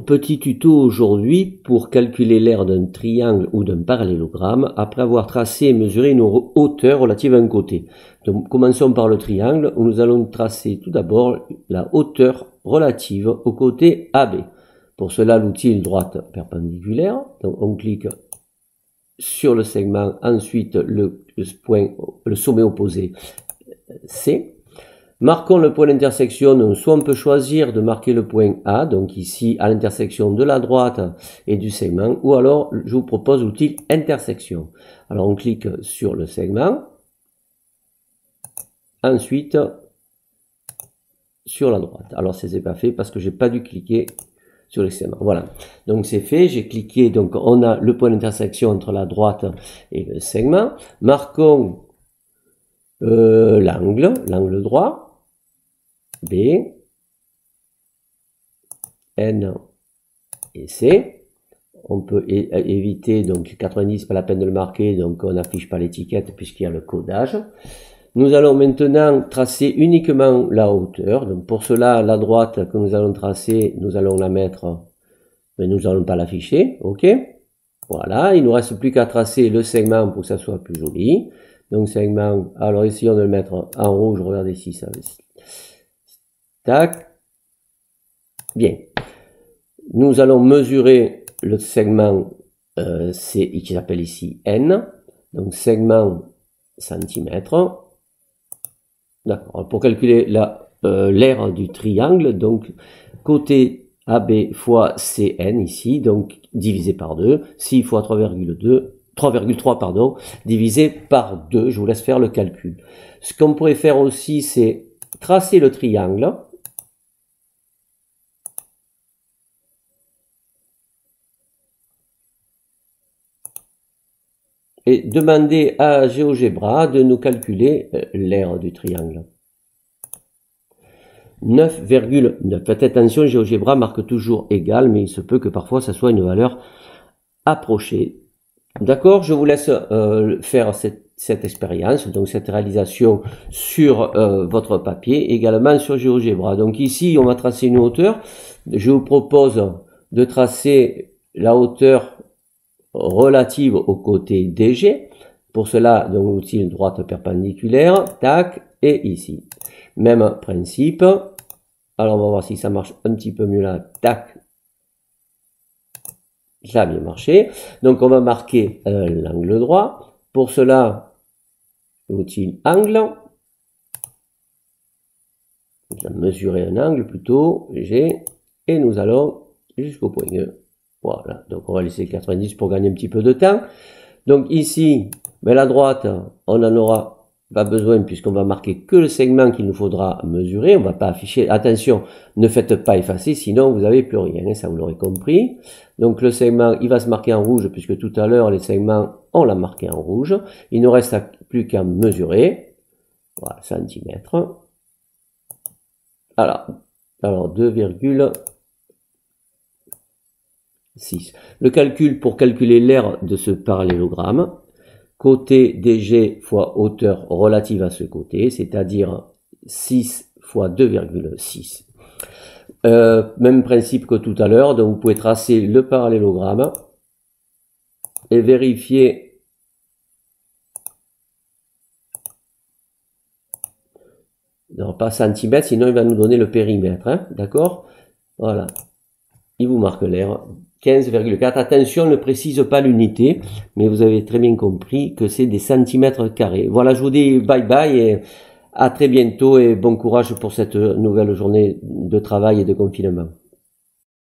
Petit tuto aujourd'hui pour calculer l'aire d'un triangle ou d'un parallélogramme après avoir tracé et mesuré une hauteur relative à un côté. Donc commençons par le triangle où nous allons tracer tout d'abord la hauteur relative au côté AB. Pour cela l'outil est droite perpendiculaire. Donc on clique sur le segment, ensuite le sommet opposé C. Marquons le point d'intersection, donc soit on peut choisir de marquer le point A, donc ici à l'intersection de la droite et du segment, ou alors je vous propose l'outil intersection. Alors on clique sur le segment, ensuite sur la droite. Alors c'est pas fait parce que j'ai pas dû cliquer sur le segment. Voilà, donc c'est fait, j'ai cliqué, donc on a le point d'intersection entre la droite et le segment. Marquons l'angle droit. B, N et C. On peut éviter, donc 90, pas la peine de le marquer, donc on n'affiche pas l'étiquette puisqu'il y a le codage. Nous allons maintenant tracer uniquement la hauteur. Donc pour cela, la droite que nous allons tracer, nous allons la mettre, mais nous n'allons pas l'afficher. OK? Voilà, il ne nous reste plus qu'à tracer le segment pour que ça soit plus joli. Donc segment, alors essayons de le mettre en rouge, regardez si ça... Tac. Bien. Nous allons mesurer le segment qui s'appelle ici N. Donc segment centimètre. D'accord. Pour calculer l'aire du triangle, donc côté AB fois CN ici, donc divisé par 2, 6 fois 3,3 pardon, divisé par 2. Je vous laisse faire le calcul. Ce qu'on pourrait faire aussi, c'est tracer le triangle. Et demander à GeoGebra de nous calculer l'aire du triangle. 9,9. Faites attention, GeoGebra marque toujours égal, mais il se peut que parfois ça soit une valeur approchée. D'accord, je vous laisse faire cette expérience, donc cette réalisation sur votre papier, également sur GeoGebra. Donc ici, on va tracer une hauteur. Je vous propose de tracer la hauteur relative au côté DG. Pour cela, donc l'outil droite perpendiculaire, tac, et ici. Même principe. Alors on va voir si ça marche un petit peu mieux là, tac. Ça a bien marché. Donc on va marquer l'angle droit. Pour cela, l'outil angle. On va mesurer un angle plutôt, G, et nous allons jusqu'au point E. Voilà, donc on va laisser 90 pour gagner un petit peu de temps. Donc ici, la droite, on n'en aura pas besoin puisqu'on va marquer que le segment qu'il nous faudra mesurer. On ne va pas afficher. Attention, ne faites pas effacer, sinon vous n'avez plus rien, ça vous l'aurez compris. Donc le segment, il va se marquer en rouge puisque tout à l'heure, les segments, on l'a marqué en rouge. Il ne reste plus qu'à mesurer. Voilà, centimètres. Alors 2,6. Le calcul pour calculer l'aire de ce parallélogramme, côté DG fois hauteur relative à ce côté, c'est-à-dire 6 fois 2,6. Même principe que tout à l'heure, donc vous pouvez tracer le parallélogramme et vérifier non pas centimètres, sinon il va nous donner le périmètre, hein, d'accord? Voilà, il vous marque l'aire. 15,4. Attention, ne précise pas l'unité, mais vous avez très bien compris que c'est des centimètres carrés. Voilà, je vous dis bye bye et à très bientôt et bon courage pour cette nouvelle journée de travail et de confinement.